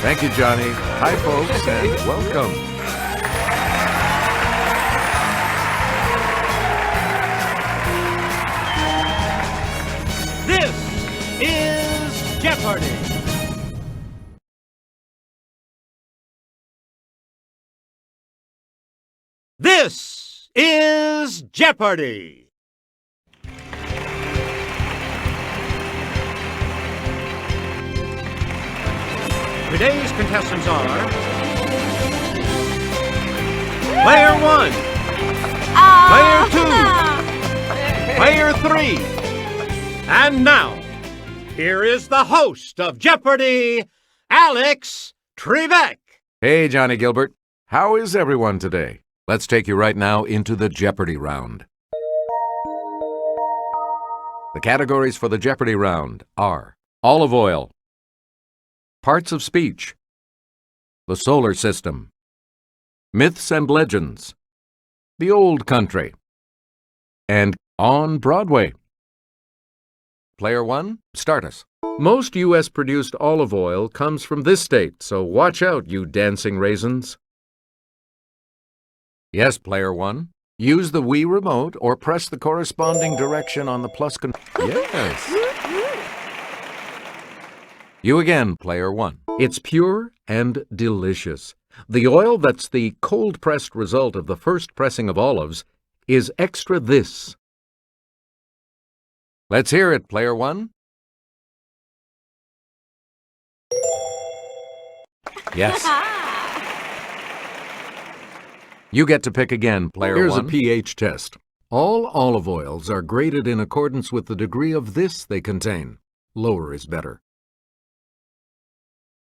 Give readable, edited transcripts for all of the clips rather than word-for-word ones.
Thank you, Johnny. Hi, folks, and welcome. This is Jeopardy! This is Jeopardy! Today's contestants are Player 1, Player 2, Player 3, and now, here is the host of Jeopardy, Alex Trebek. Hey, Johnny Gilbert. How is everyone today? Let's take you right now into the Jeopardy round. The categories for the Jeopardy round are olive oil, parts of speech, the solar system, myths and legends, the old country, and on Broadway. Player 1, start us. Most U.S.-produced olive oil comes from this state, so watch out, you dancing raisins. Yes, Player 1. Use the Wii remote or press the corresponding direction on the plus control. Yes. You again, Player 1. It's pure and delicious. The oil that's the cold-pressed result of the first pressing of olives is extra this. Let's hear it, Player 1. Yes. You get to pick again, Player 1. Here's a pH test. All olive oils are graded in accordance with the degree of this they contain. Lower is better.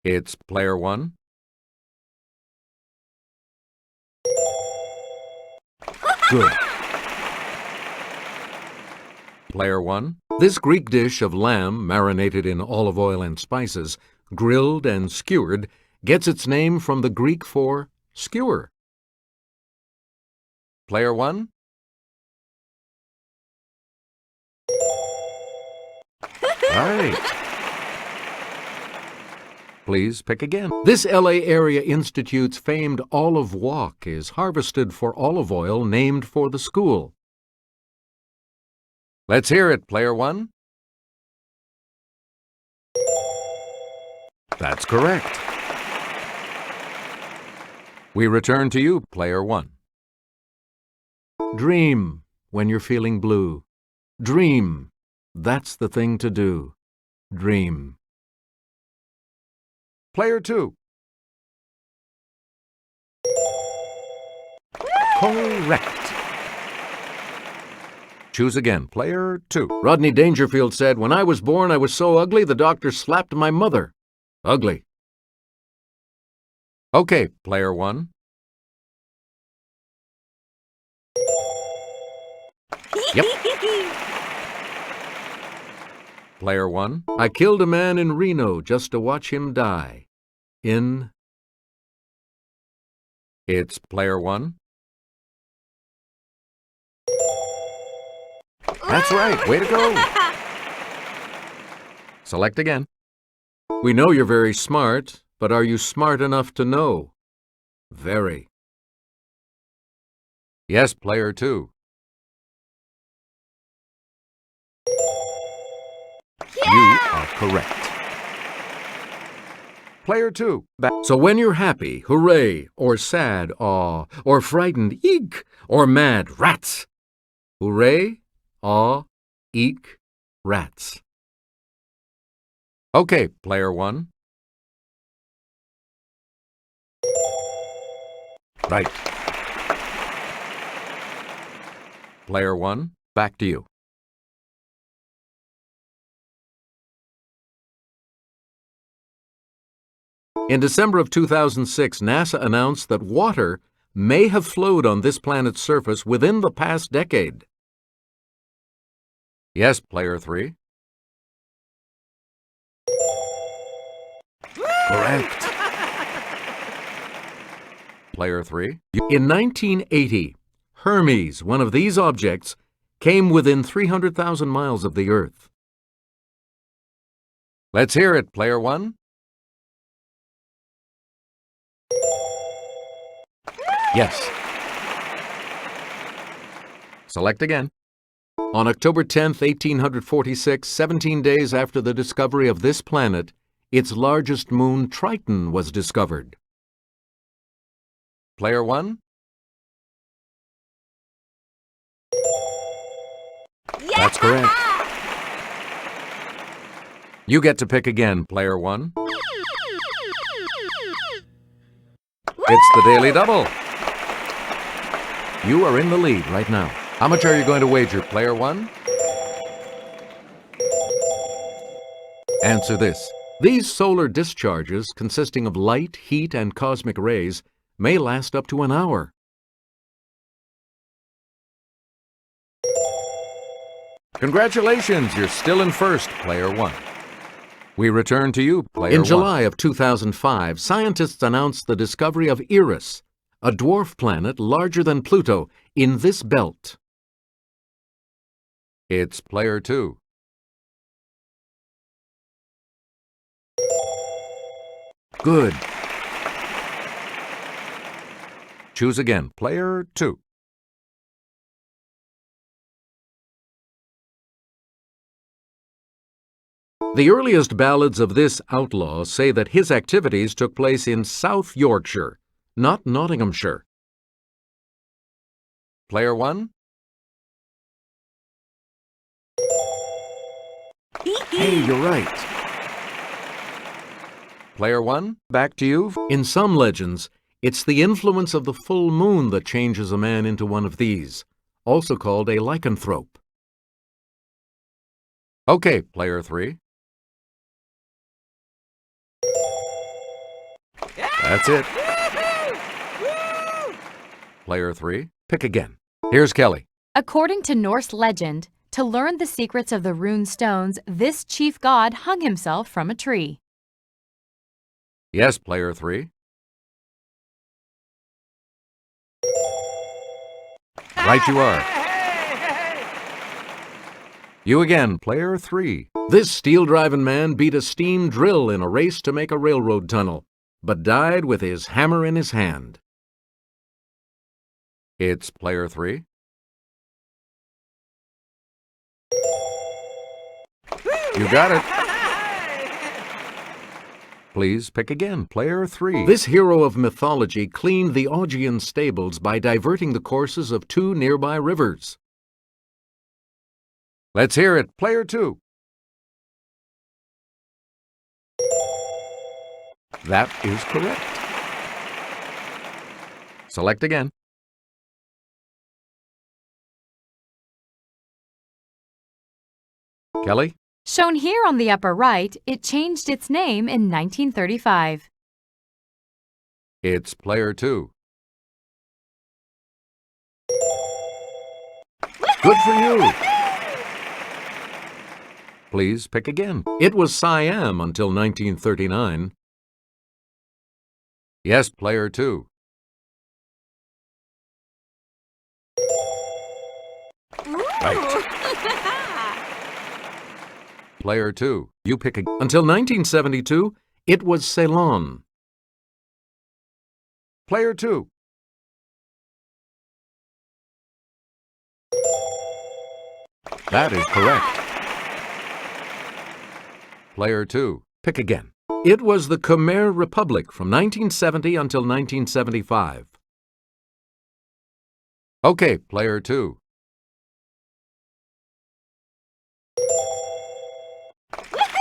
It's Player 1. Good. Player 1. This Greek dish of lamb marinated in olive oil and spices, grilled and skewered, gets its name from the Greek for skewer. Player 1. Right. Please pick again. This LA Area Institute's famed olive walk is harvested for olive oil named for the school. Let's hear it, Player 1. That's correct. We return to you, Player 1. Dream when you're feeling blue. Dream. That's the thing to do. Dream. Player 2. Correct. Choose again, Player 2. Rodney Dangerfield said, "When I was born, I was so ugly, the doctor slapped my mother." Ugly. Okay, Player 1. Yep. Player 1. I killed a man in Reno just to watch him die. In. It's Player 1. That's right. Way to go. Select again. We know you're very smart, but are you smart enough to know? Very. Yes, Player 2. You are correct. Player 2. So when you're happy, hooray, or sad, aw, or frightened, eek, or mad, rats. Hooray, aw, eek, rats. Okay, Player 1. Right. Player 1, back to you. In December of 2006, NASA announced that water may have flowed on this planet's surface within the past decade. Yes, Player 3. Correct. Player 3. In 1980, Hermes, one of these objects, came within 300,000 miles of the Earth. Let's hear it, Player 1. Yes. Select again. On October 10th, 1846, 17 days after the discovery of this planet, its largest moon, Triton, was discovered. Player 1? That's correct. You get to pick again, Player 1. It's the Daily Double. You are in the lead right now. How much are you going to wager, Player 1? Answer this. These solar discharges, consisting of light, heat, and cosmic rays, may last up to an hour. Congratulations, you're still in first, Player 1. We return to you, Player 1. In July of 2005, scientists announced the discovery of Eris, a dwarf planet larger than Pluto, in this belt. It's Player 2. Good. Choose again, Player 2. The earliest ballads of this outlaw say that his activities took place in South Yorkshire, not Nottinghamshire. Player 1? Hey, you're right. Player 1, back to you. In some legends, it's the influence of the full moon that changes a man into one of these, also called a lycanthrope. Okay, Player 3. That's it. Player 3, pick again. Here's Kelly. According to Norse legend, to learn the secrets of the rune stones, this chief god hung himself from a tree. Yes, Player 3. Right you are. You again, Player 3. This steel-driving man beat a steam drill in a race to make a railroad tunnel, but died with his hammer in his hand. It's Player 3. You got it. Please pick again, Player 3. This hero of mythology cleaned the Augean stables by diverting the courses of 2 nearby rivers. Let's hear it, Player 2. That is correct. Select again. Kelly? Shown here on the upper right, it changed its name in 1935. It's Player 2. Good for you. Please pick again. It was Siam until 1939. Yes, Player 2. Right. Player 2, you pick again. Until 1972, it was Ceylon. Player 2. That is correct. Player 2, pick again. It was the Khmer Republic from 1970 until 1975. Okay, Player 2.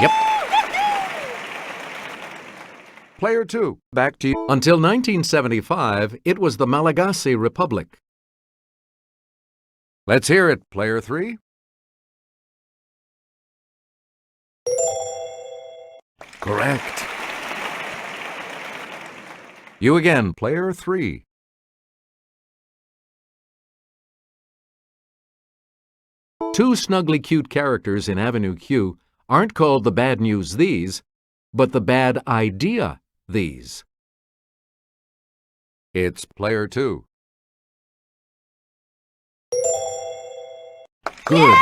Yep. Player 2, back to you. Until 1975, it was the Malagasy Republic. Let's hear it, Player 3. Correct. You again, Player 3. Two snugly cute characters in Avenue Q aren't called the Bad News These, but the Bad Idea These. It's Player 2. Good.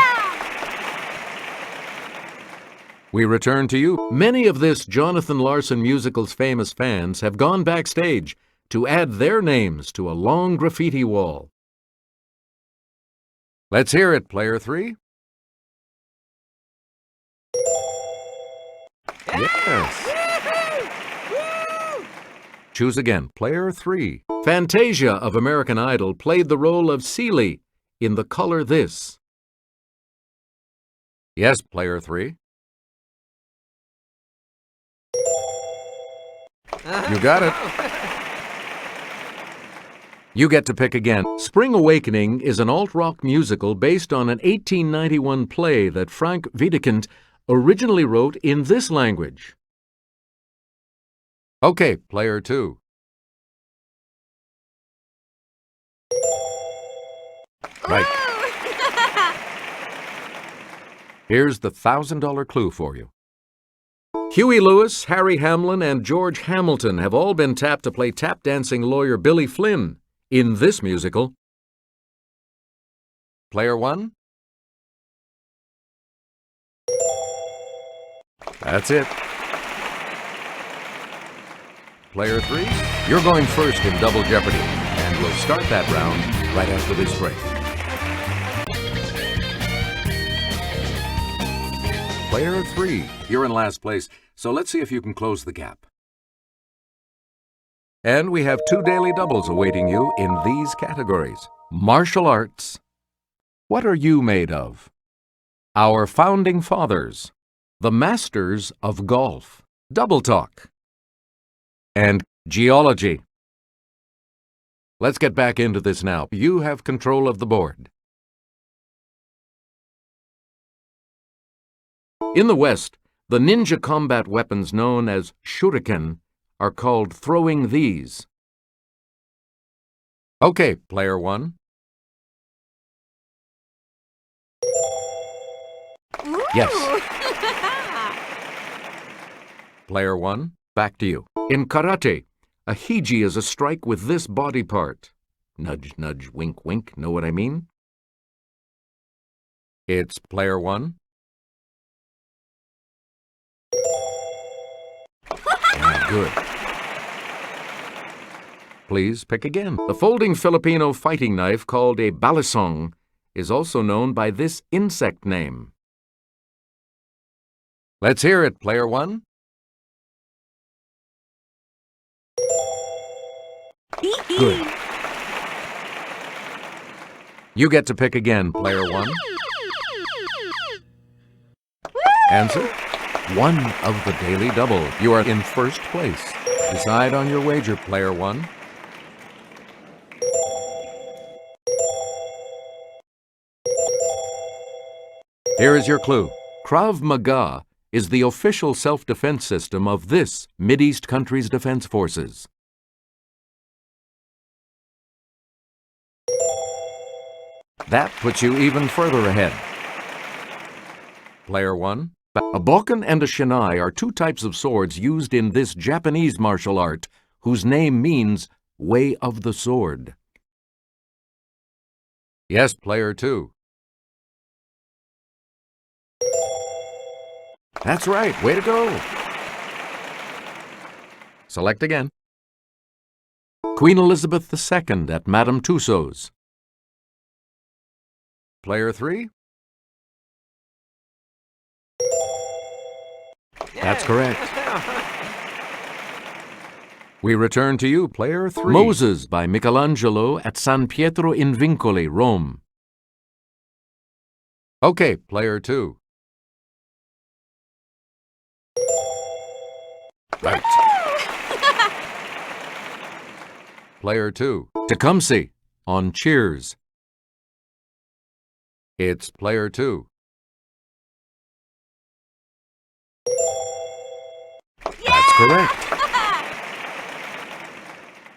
We return to you. Many of this Jonathan Larson musical's famous fans have gone backstage to add their names to a long graffiti wall. Let's hear it, player 3. Yes. Choose again, player 3. Fantasia of American Idol played the role of Celie in The Color This. Yes, player 3. You got it. You get to pick again. Spring Awakening is an alt-rock musical based on an 1891 play that Frank Wedekind originally wrote in this language. Okay, player 2. Right. Here's the $1,000 clue for you. Huey Lewis, Harry Hamlin, and George Hamilton have all been tapped to play tap-dancing lawyer Billy Flynn in this musical. Player 1? That's it. Player 3, you're going first in Double Jeopardy, and we'll start that round right after this break. Player 3, you're in last place, so let's see if you can close the gap. And we have 2 daily doubles awaiting you in these categories. Martial arts. What are you made of? Our founding fathers. The masters of golf. Double talk. And geology. Let's get back into this now. You have control of the board. In the West, the ninja combat weapons known as shuriken are called throwing these. Okay, player 1. Yes. Player 1, back to you. In karate, a hiji is a strike with this body part. Nudge, nudge, wink, wink. Know what I mean? It's player 1. Good. Please pick again. The folding Filipino fighting knife called a balisong is also known by this insect name. Let's hear it, player 1. Good. You get to pick again, player 1. Answer? 1 of the daily double. You are in first place. Decide on your wager, player 1. Here is your clue. Krav Maga is the official self-defense system of this Mideast country's defense forces. That puts you even further ahead. Player 1. A bokken and a shinai are 2 types of swords used in this Japanese martial art, whose name means Way of the Sword. Yes, player 2. That's right. Way to go. Select again. Queen Elizabeth II at Madame Tussauds. Player 3. That's correct. We return to you, player 3. Moses by Michelangelo at San Pietro in Vincoli, Rome. Okay, player 2. Right. Player 2. Tecumseh on Cheers. It's player 2. That's correct.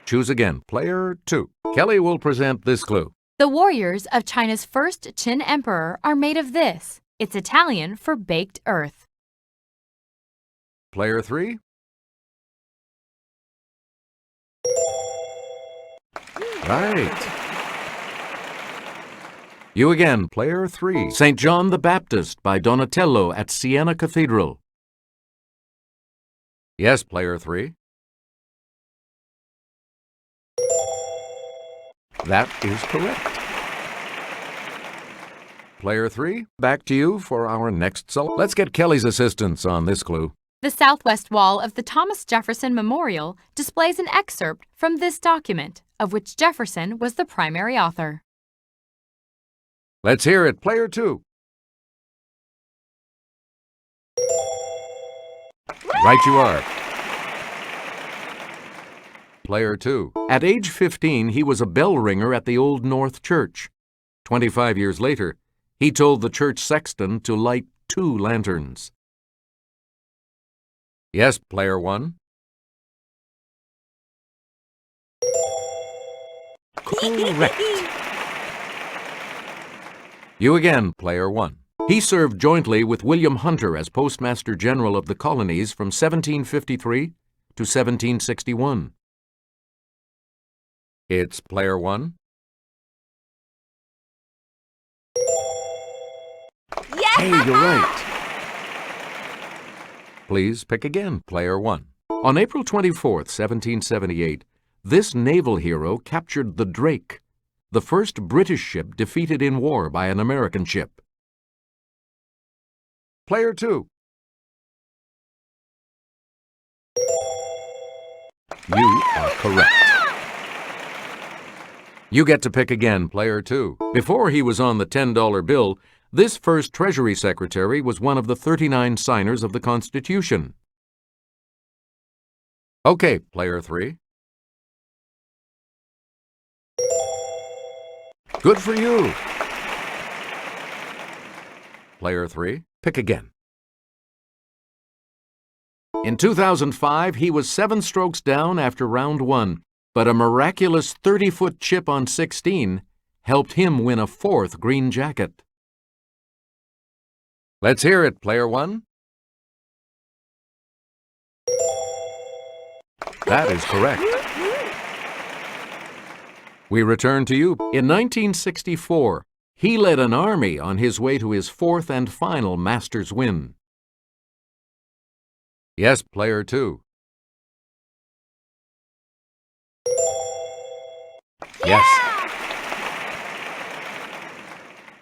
Choose again, player 2. Kelly will present this clue. The warriors of China's first Qin emperor are made of this. It's Italian for baked earth. Player 3. Right. You again, player 3. St. John the Baptist by Donatello at Siena Cathedral. Yes, player 3. That is correct. Player 3, back to you for our next song. Let's get Kelly's assistance on this clue. The southwest wall of the Thomas Jefferson Memorial displays an excerpt from this document, of which Jefferson was the primary author. Let's hear it, Player 2. Right you are. Player 2. At age 15, he was a bell ringer at the Old North Church. 25 years later, he told the church sexton to light 2 lanterns. Yes, Player 1. Correct. You again, Player 1. He served jointly with William Hunter as Postmaster General of the Colonies from 1753 to 1761. It's Player 1. Yeah! Hey, you're right. Please pick again, Player 1. On April 24th, 1778, this naval hero captured the Drake, the first British ship defeated in war by an American ship. Player 2. You are correct. You get to pick again, Player 2. Before he was on the $10 bill, this first Treasury Secretary was one of the 39 signers of the Constitution. Okay, Player 3. Good for you. Player 3, pick again. In 2005, he was 7 strokes down after round 1, but a miraculous 30-foot chip on 16 helped him win a 4th green jacket. Let's hear it, Player 1. That is correct. We return to you. In 1964, he led an army on his way to his 4th and final Masters win. Yes, Player 2. Yes.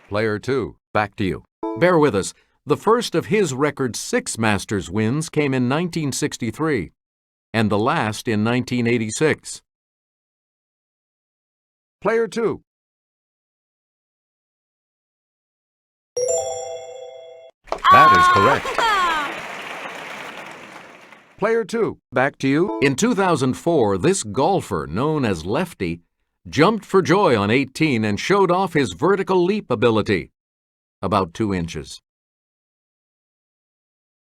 Player 2, back to you. Bear with us. The first of his record 6 Masters wins came in 1963, and the last in 1986. Player 2. That is correct. Player 2, back to you. In 2004, this golfer, known as Lefty, jumped for joy on 18 and showed off his vertical leap ability. About 2 inches.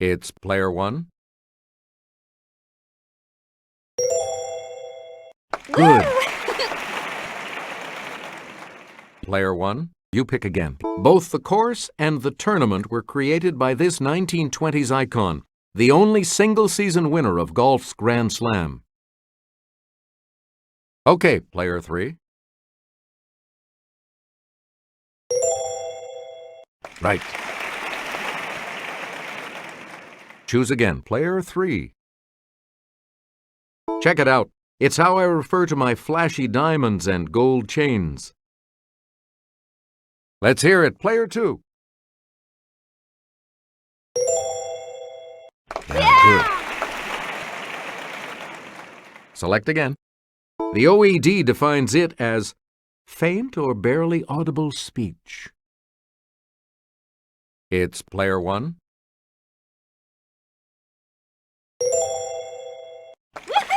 It's Player 1. Good. Player 1, you pick again. Both the course and the tournament were created by this 1920s icon, the only single-season winner of golf's Grand Slam. Okay, Player 3. Right. Choose again, Player 3. Check it out. It's how I refer to my flashy diamonds and gold chains. Let's hear it, Player 2. Good. Select again. The OED defines it as faint or barely audible speech. It's Player 1.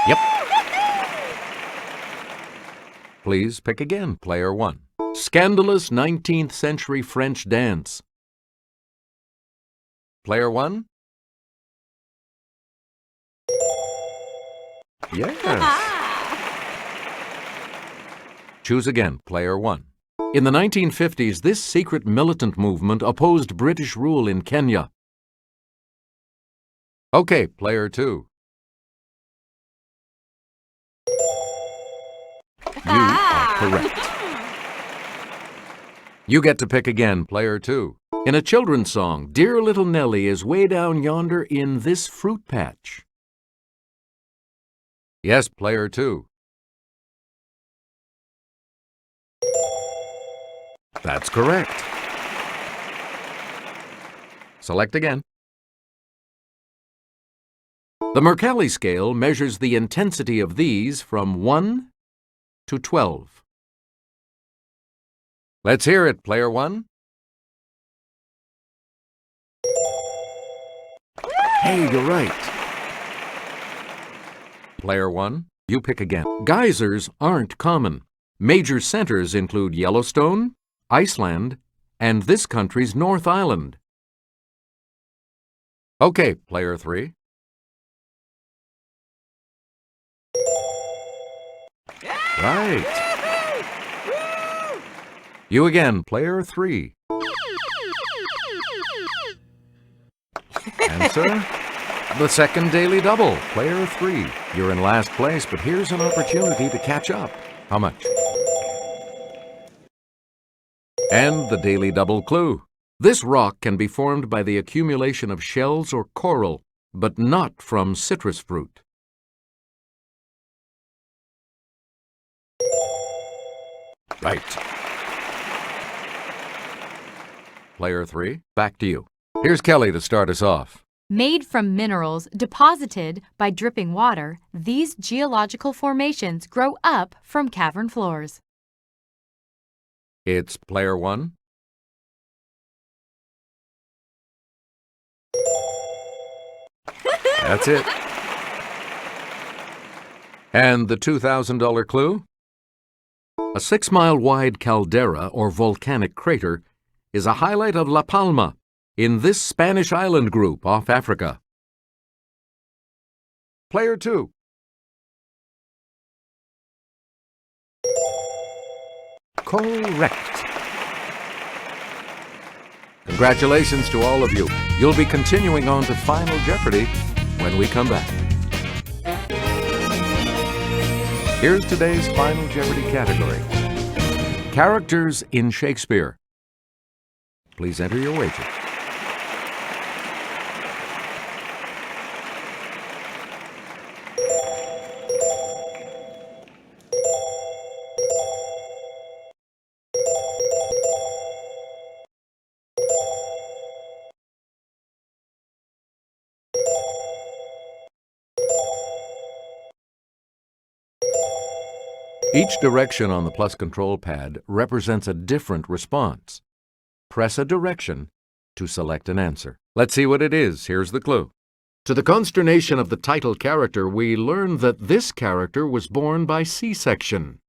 Yep. Please pick again, Player 1. Scandalous 19th century French dance. Player 1. Yes. Choose again, Player 1. In the 1950s, this secret militant movement opposed British rule in Kenya. Okay, Player 2. You are correct. You get to pick again, Player 2. In a children's song, Dear Little Nellie is way down yonder in this fruit patch. Yes, Player 2. That's correct. Select again. The Mercalli scale measures the intensity of these from 1 to 12. Let's hear it, player 1. Hey, you're right. Player 1, you pick again. Geysers aren't common. Major centers include Yellowstone, Iceland, and this country's North Island. Okay, player 3. Right. You again, player 3. Answer? The second daily double, player 3. You're in last place, but here's an opportunity to catch up. How much? And the daily double clue. This rock can be formed by the accumulation of shells or coral, but not from citrus fruit. Right. Player 3, back to you. Here's Kelly to start us off. Made from minerals deposited by dripping water, these geological formations grow up from cavern floors. It's player 1. That's it. And the $2,000 clue? A 6-mile-wide caldera or volcanic crater is a highlight of La Palma in this Spanish island group off Africa. Player 2. Correct. Congratulations to all of you. You'll be continuing on to Final Jeopardy when we come back. Here's today's Final Jeopardy category. Characters in Shakespeare. Please enter your wager. Each direction on the plus control pad represents a different response. Press a direction to select an answer. Let's see what it is. Here's the clue. To the consternation of the title character, we learn that this character was born by C-section.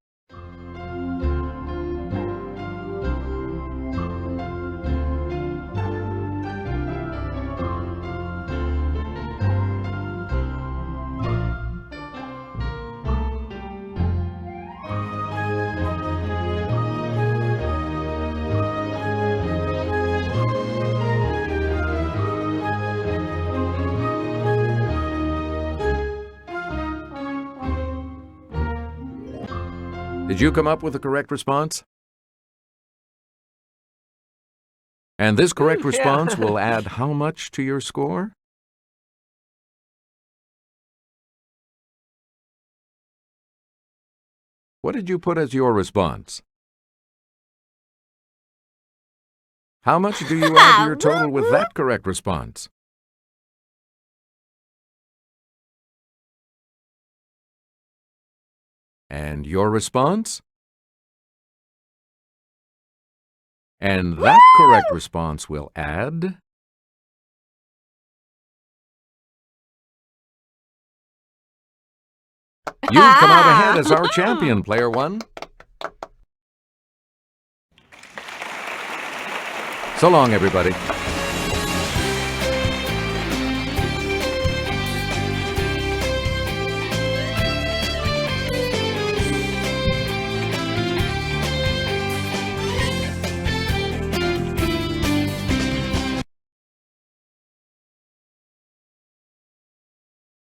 Did you come up with the correct response? And this correct response will add how much to your score? What did you put as your response? How much do you add to your total with that correct response? And your response? And that correct response will add... You've come out ahead as our champion, player 1. So long, everybody.